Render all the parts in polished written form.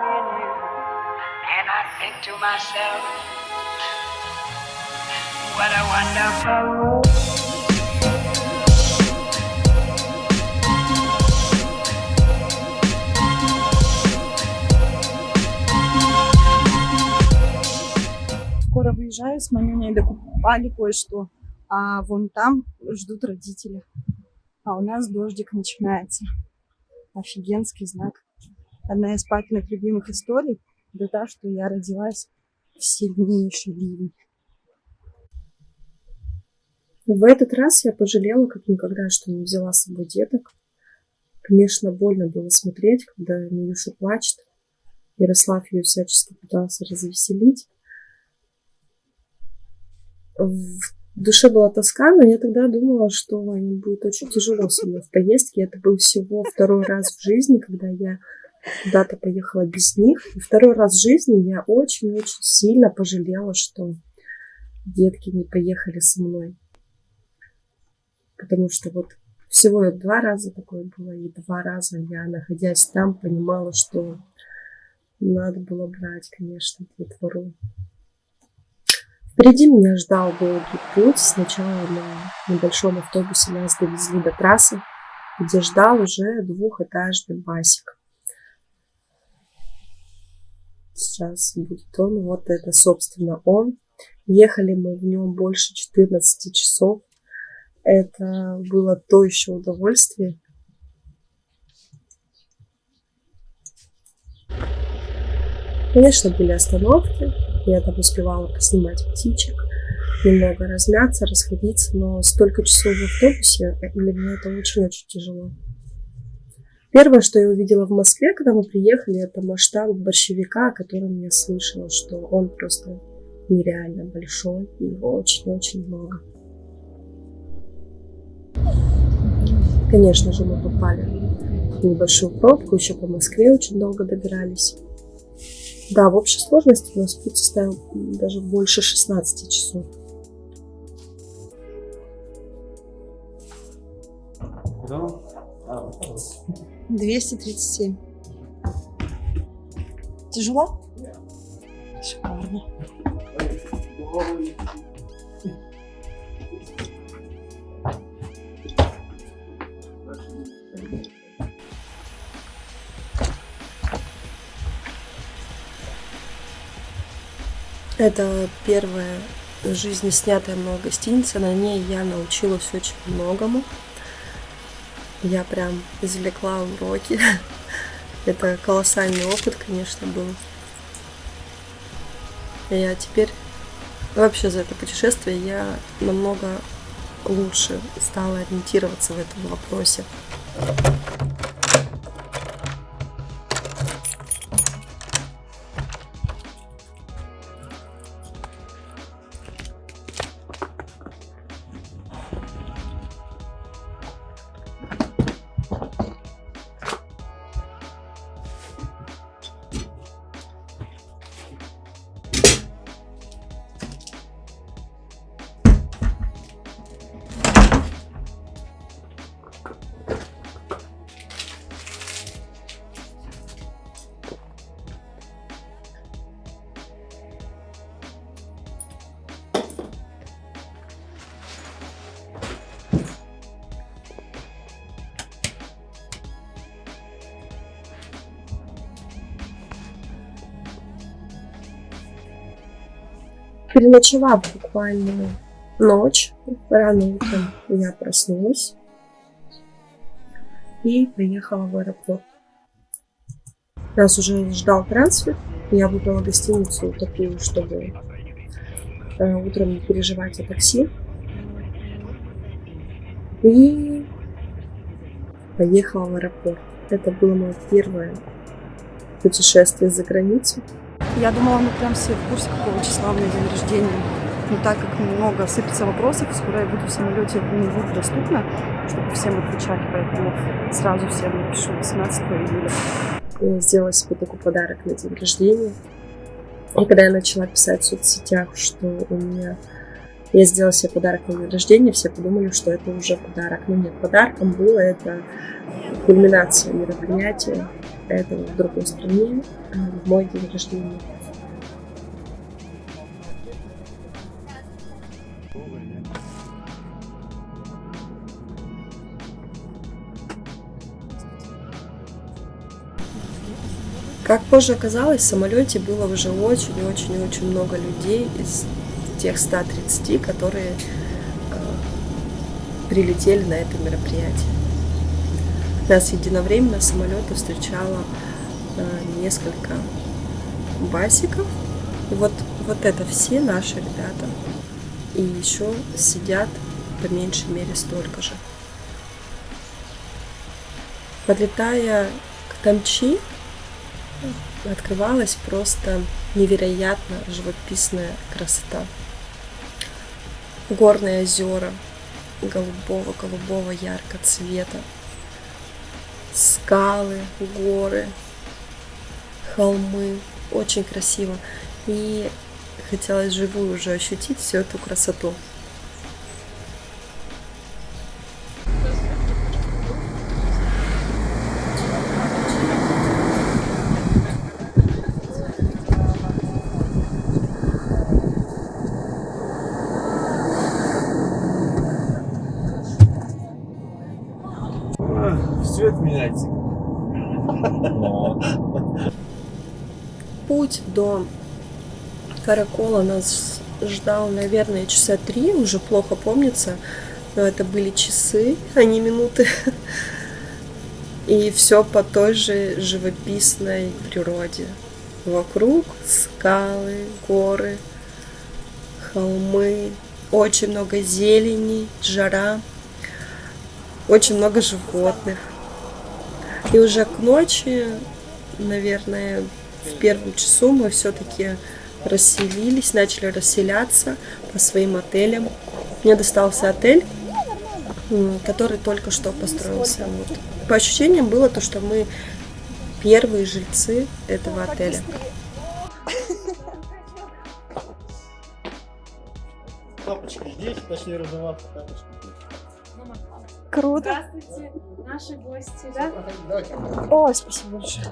in you, and I think to myself, what a wonderful world. Скоро выезжаю с Манюней, докупали кое-что, а вон там ждут родители. А у нас дождик начинается. Офигенский знак. Одна из папиных любимых историй — это та, что я родилась в сильнейший ливень. В этот раз я пожалела как никогда, что не взяла с собой деток. Конечно, больно было смотреть, когда Миюша плачет. Ярослав ее всячески пытался развеселить. В душе была тоска, но я тогда думала, что им будет очень тяжело со мной в поездке. Это был всего второй раз в жизни, когда я куда-то поехала без них. И второй раз в жизни я очень-очень сильно пожалела, что детки не поехали со мной. Потому что вот всего 2 раза такое было, и 2 раза я, находясь там, понимала, что надо было брать, конечно, детвору. Впереди меня ждал долгий путь. Сначала на небольшом автобусе нас довезли до трассы, где ждал уже 2-этажный басик. Сейчас будет он. Вот это, собственно, он. Ехали мы в нем больше 14 часов. Это было то еще удовольствие. Конечно, были остановки. Я там успевала поснимать птичек, немного размяться, расходиться, но столько часов в автобусе, для меня это очень-очень тяжело. Первое, что я увидела в Москве, когда мы приехали, это масштаб борщевика, о котором я слышала, что он просто нереально большой, и его очень-очень много. Конечно же, мы попали в небольшую пробку, еще по Москве очень долго добирались. Да, в общей сложности у нас путь составил даже больше 16 часов. Да? 237. Тяжело? Шикарно. Это первая в жизни снятая мной гостиница. На ней я научилась очень многому. Я прям извлекла уроки. Это колоссальный опыт, конечно, был. Я теперь вообще за это путешествие я намного лучше стала ориентироваться в этом вопросе. Переночевав буквально ночь, рано утром я проснулась и приехала в аэропорт. Нас уже ждал трансфер. Я выбрала гостиницу такую, чтобы утром не переживать о такси. И поехала в аэропорт. Это было мое первое путешествие за границу. Я думала, мы прям все в курсе, какого числа у меня день рождения. Но так как много сыпется вопросов, скоро я буду в самолете доступна, чтобы всем отвечать, поэтому сразу всем напишу 18 июля. Я сделала себе такой подарок на день рождения. И когда я начала писать в соцсетях, что у меня Я сделала себе подарок на день рождения, все подумали, что это уже подарок. Но нет, подарком было это кульминация мероприятия этого в другой стране, в мой день рождения. Как позже оказалось, в самолете было уже очень-очень-очень много людей из тех 130, которые прилетели на это мероприятие. Нас единовременно с самолета встречало несколько басиков. И вот это все наши ребята. И еще сидят по меньшей мере столько же. Подлетая к Тамчи, открывалась просто невероятно живописная красота. Горные озера голубого яркого цвета, скалы, горы, холмы. Очень красиво. И хотелось вживую уже ощутить всю эту красоту. Цвет меняется. Путь до Каракола нас ждал, наверное, часа 3, уже плохо помнится, но это были часы, а не минуты. И все по той же живописной природе. Вокруг скалы, горы, холмы, очень много зелени, жара, очень много животных. И уже к ночи, наверное, в первом часу мы все-таки расселились, начали расселяться по своим отелям. Мне достался отель, который только что построился. Вот. По ощущениям было то, что мы первые жильцы этого отеля. Тапочки здесь, точнее разуваться, тапочки. Круто. Здравствуйте, наши гости, да? Давайте. Ой, спасибо большое.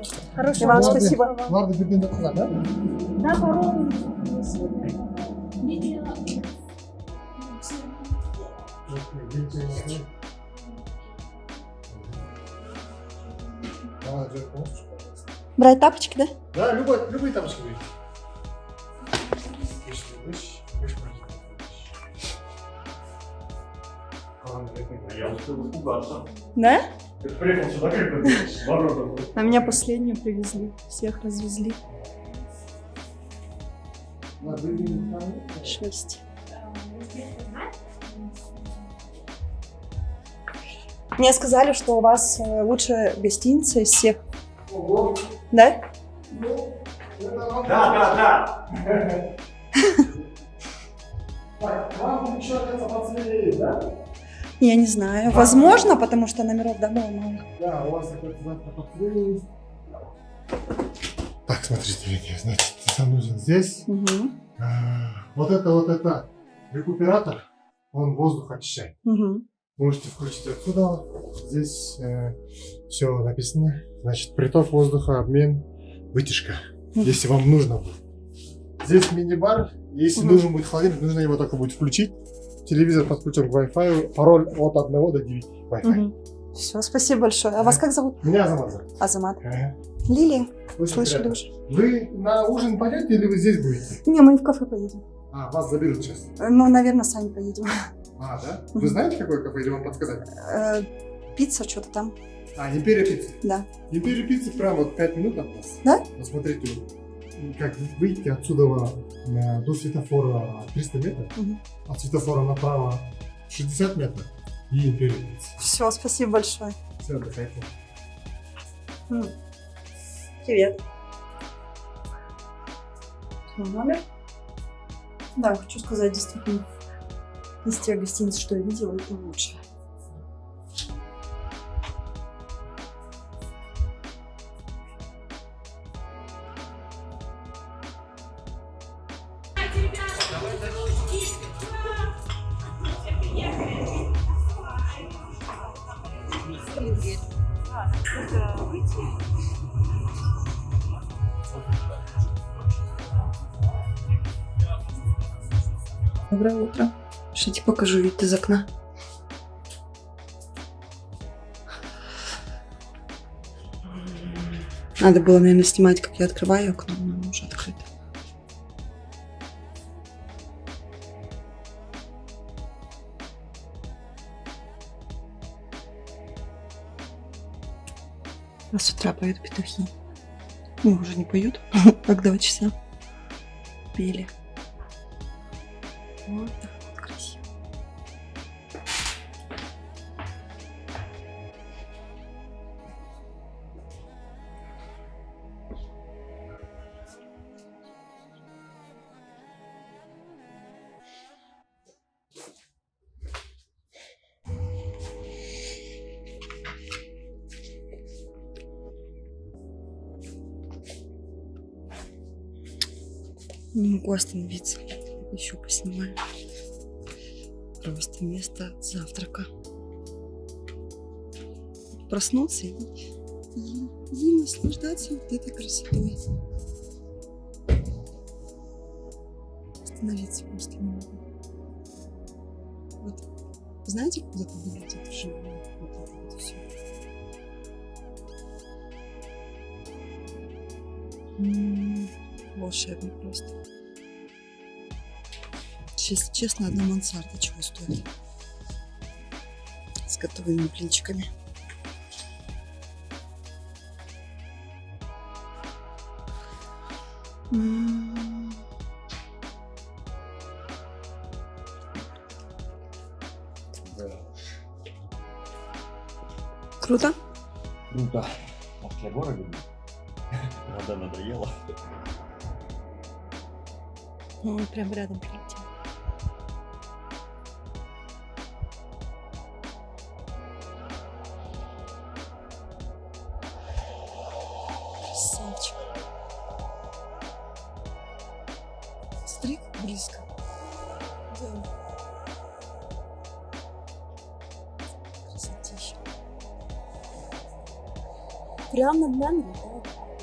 И Хорошего вам дня. спасибо. Ладно, бегим до туда, да? Да, паром. Не дело. Давай, Джек, можешь, пожалуйста? Брать тапочки, да? Да, любые тапочки берите. Выше, Я успел испугаться. Да? Ты приехал сюда, как ты мороженое. А меня последнюю привезли. Всех развезли. 6. Мне сказали, что у вас лучшая гостиница из всех. Да? Да. Так, вам еще одеться пацаны есть, да? Я не знаю. Возможно, потому что номеров домой мало. Да, у вас какой-то завтра пацаны есть. Так, смотрите, Вики, значит, нам нужен здесь. Угу. Вот это рекуператор, он воздух очищает. Угу. Можете включить отсюда. Здесь все написано. Значит, приток воздуха, обмен, вытяжка. Если вам нужно будет. Здесь мини-бар. Если нужен будет холодильник, нужно его только будет включить. Телевизор подключен к Wi-Fi. Пароль от 1 до 9 Wi-Fi. Все, спасибо большое. А вас как зовут? Меня Азамат. Азамат. Ага. Лилия. Очень Слышали приятно. уже? Вы на ужин пойдете или вы здесь будете? Не, мы в кафе поедем. А, вас заберут сейчас. Ну, наверное, сами поедем. А, да? Вы знаете, какое кафе, или вам подсказать? Пицца, что-то там. А, Империя пицца. Да. Империя пицца прямо вот 5 минут от нас. Да? Посмотрите, как выйти отсюда до светофора 300 метров, от светофора направо 60 метров и Империя пицца. Все, спасибо большое. Все, отдыхайте. Привет. Номер? Да, хочу сказать, действительно, из тех гостиниц, что я видела, это лучше. Доброе утро. Пришлите, покажу вид из окна. Надо было, наверное, снимать, как я открываю окно, но оно уже открыто. А с утра поют петухи. Ну, уже не поют, как 2 часа пели. Вот так вот красиво. Не могу остановиться. Еще поснимаю. Просто место завтрака. Проснуться и наслаждаться вот этой красотой. Остановиться просто не могу. Вот, знаете, куда-то вылетит вживую? Вот это вот все. Волшебно просто. Если честно, одна мансарда чего стоит. С готовыми блинчиками. Круто? Круто. Может, я городе? Вода надоела. Ну, он прям рядом прилетел. Красавчик. Смотри, как близко. Да. Красотища. Прямо над нами, да?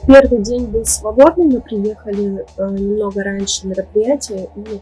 Первый день был свободный, мы приехали немного раньше на мероприятие, и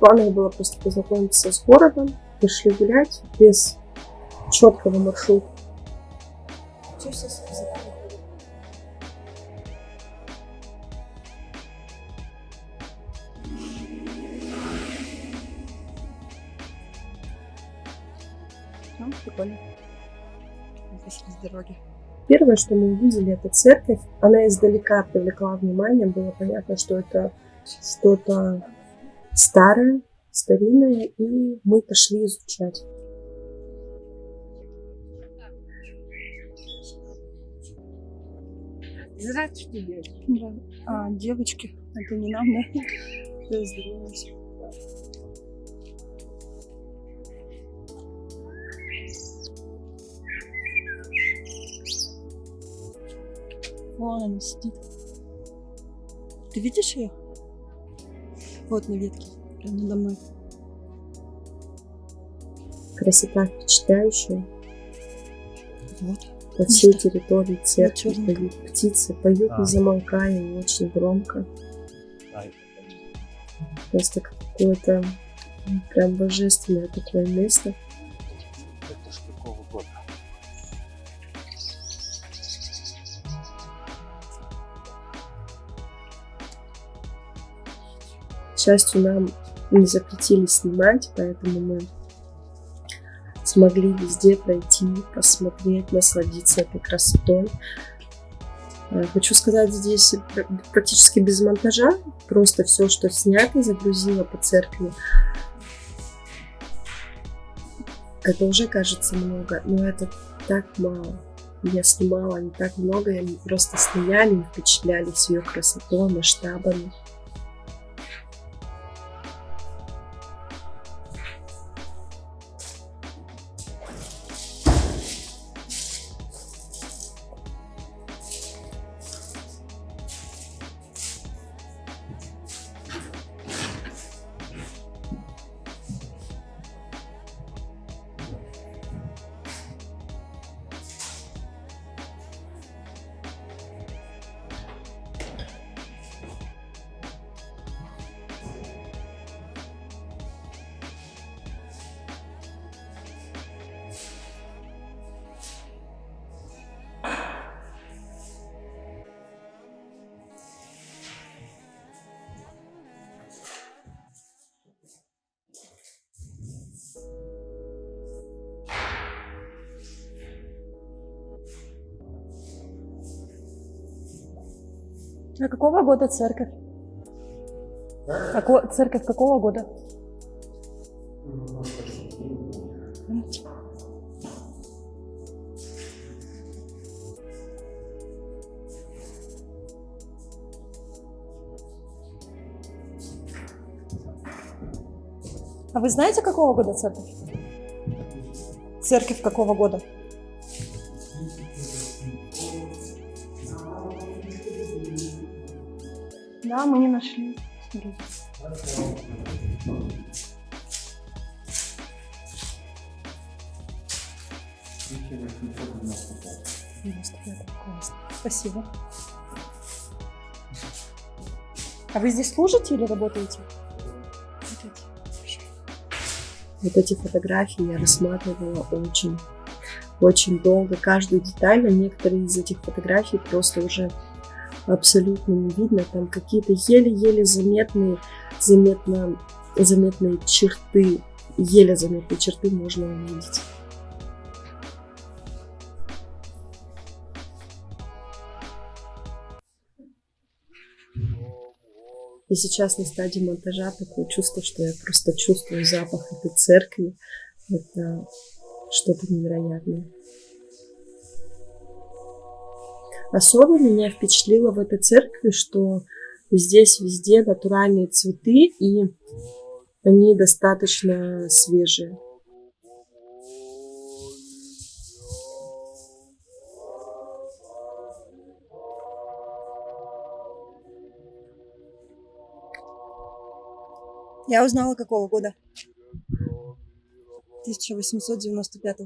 планово было просто познакомиться с городом, пошли гулять без четкого маршрута. Что сейчас заходит? Ну, прикольно. Посреди дороги. Первое, что мы увидели, это церковь. Она издалека привлекла внимание. Было понятно, что это что-то старое, старинное, и мы пошли изучать. Здравствуйте. Да. А, девочки, это не нам, да? Поздороваемся. Вон она сидит. Ты видишь ее? Вот на ветке, прямо надо мной. Красота впечатляющая. Вот. По всей Место. территории церкви чёрненько. поют птицы, поют не замолкая и очень громко. Просто какое-то прям божественное такое место. Это ж какого года? К счастью, нам не запретили снимать, поэтому мы смогли везде пройти, посмотреть, насладиться этой красотой. Хочу сказать, здесь практически без монтажа, просто все, что снято, загрузила по церкви. Это уже кажется много, но это так мало. Я снимала не так много, и они просто стояли и впечатлялись ее красотой, масштабами. А какого года церковь? Церковь какого года? А вы знаете, какого года церковь? Церковь какого года? Да, мы не нашли. Классно. Спасибо. А вы здесь служите или работаете? Вот эти фотографии я рассматривала очень долго. Каждую деталь, а некоторые из этих фотографий просто уже абсолютно не видно. Там какие-то еле-еле заметные черты. Еле заметные черты можно увидеть. И сейчас на стадии монтажа такое чувство, что я просто чувствую запах этой церкви. Это что-то невероятное. Особо меня впечатлило в этой церкви, что здесь везде натуральные цветы, и они достаточно свежие. Я узнала, какого года. 1895.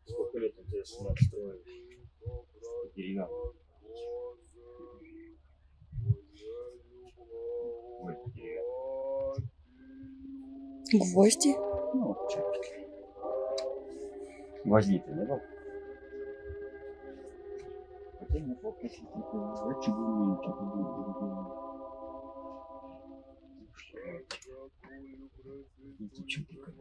Сколько лет интересно надстроить? Ирина. Ой, Гвозди? ну, чапочки. Гвозди-то не было? Хотя не было, я чего не что-то было. Эти чупика.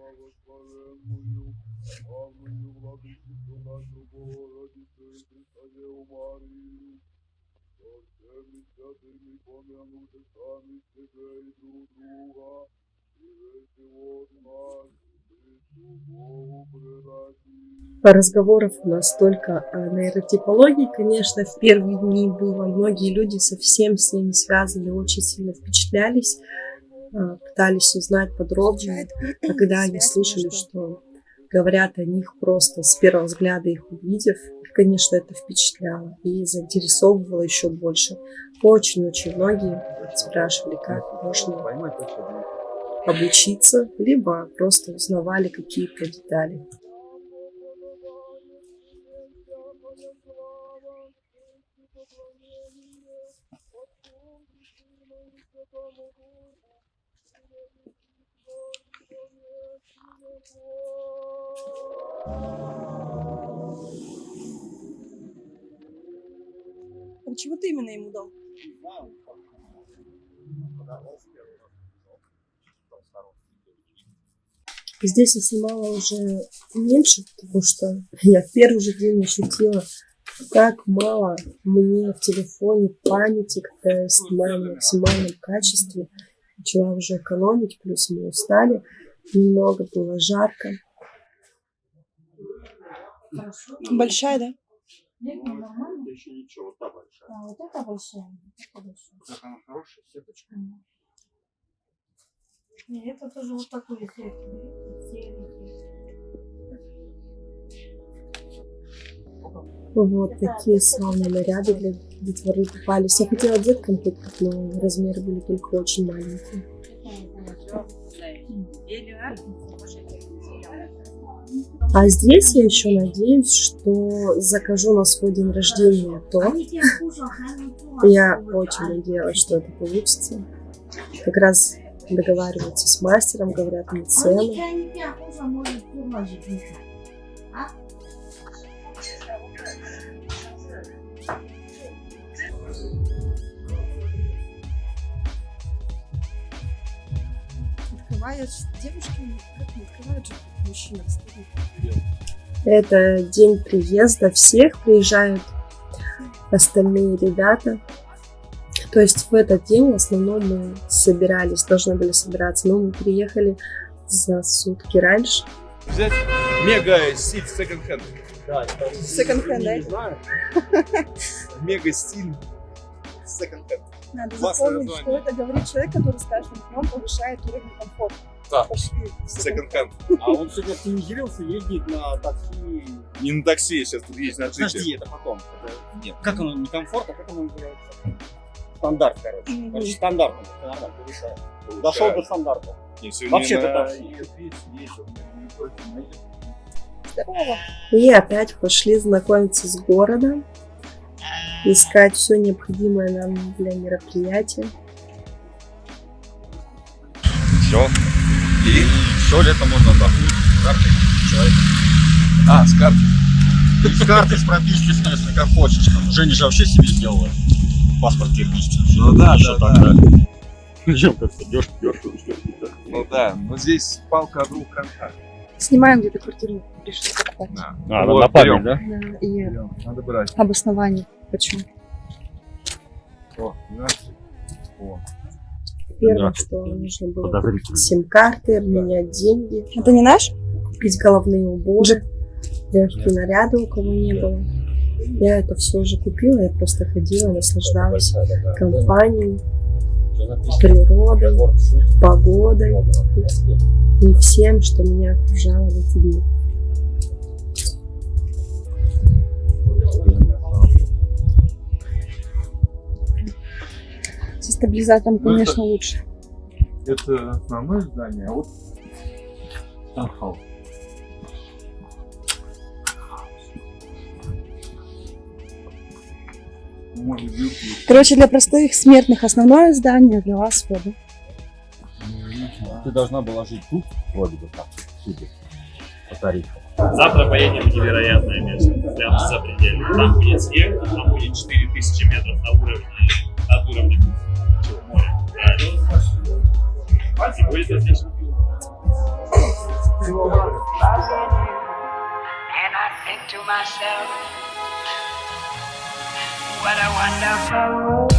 Разговоров у нас только о нейротипологии, конечно, в первые дни было. Многие люди совсем с ней не связаны, очень сильно впечатлялись, пытались узнать подробнее. А когда они слышали, что говорят о них просто с первого взгляда, их увидев, их, конечно, это впечатляло и заинтересовывало еще больше. Очень-очень многие спрашивали, как можно обучиться, либо просто узнавали какие-то детали. А чего ты именно ему дал? Здесь я снимала уже меньше, потому что я в первый же день ощутила как мало мне в телефоне памяти, когда я снимаю в максимальном качестве. Начала уже экономить, плюс мы устали. Немного было жарко. Большая, да? Это еще ничего, вот та большая. А, вот это большая. Это большая. Так она хорошая, сеточка. Не, это тоже вот такой серенький. Вот такие славные наряды для детворы попались. Я хотела деткам купить, но размеры были только очень маленькие. А здесь я еще надеюсь, что закажу на свой день рождения то. Я очень надеялась, что это получится. Как раз договариваются с мастером, говорят мне цены. Открываешь девушки, как не открывают же мужчина, стоит. Это день приезда всех, приезжают остальные ребята. То есть в этот день в основном мы собирались, должны были собираться, но мы приехали за сутки раньше. Взять мега стиль секонд-хенд. Секонд-хенд, да? Мега стиль секонд-хенд. Надо Классное запомнить, что название. это говорит человек, который с каждым днем повышает уровень комфорта. Да. Пошли. Секонд-хенд. А он сегодня оптимизировался, ездит на такси. Не на такси, сейчас тут есть на джипе. Подожди, это потом. Это... Нет. Как оно, не комфорт, а как оно называется? Стандарт, короче. Мгм. Короче, стандарт. Стандарт, повышает. Дошел до стандарта. Не, сегодня Вообще-то на так. Здорово. И опять пошли знакомиться с городом, искать все необходимое нам для мероприятия. Все. И все лето можно отдохнуть. Карты человек. А, с карты. С карты, с прописки, с места, как хочешь. Там. Женя же вообще себе сделала паспорт технический. Ну да, да. Зачем как-то идешь. Ну да, но здесь палка о двух концах. Снимаем где-то квартиру, решили покупать. Да. А, Вот, на память, берем. да? Да, и Надо брать. обоснование. Почему? О, 12. О. Первое, Да. что нужно было Подозрительно. сим-карты, обменять деньги, Это не наш? купить головные уборы, легкие наряды, у кого не было. Я это все уже купила, я просто ходила, наслаждалась компанией, природой, погодой и всем, что меня окружало в эти дни. Со стабилизатором, конечно, лучше. Это основное здание, а вот таунхаус. Может, вилки. Короче, для простых смертных основное здание, для вас вода. Ты должна была жить тут, вроде бы так, судя по тарифу. Завтра поедем в невероятное место, прям за пределами. Там будет снег, там будет 4000 метров над уровнем моря. И будет отлично. And I think to myself, what a wonderful world.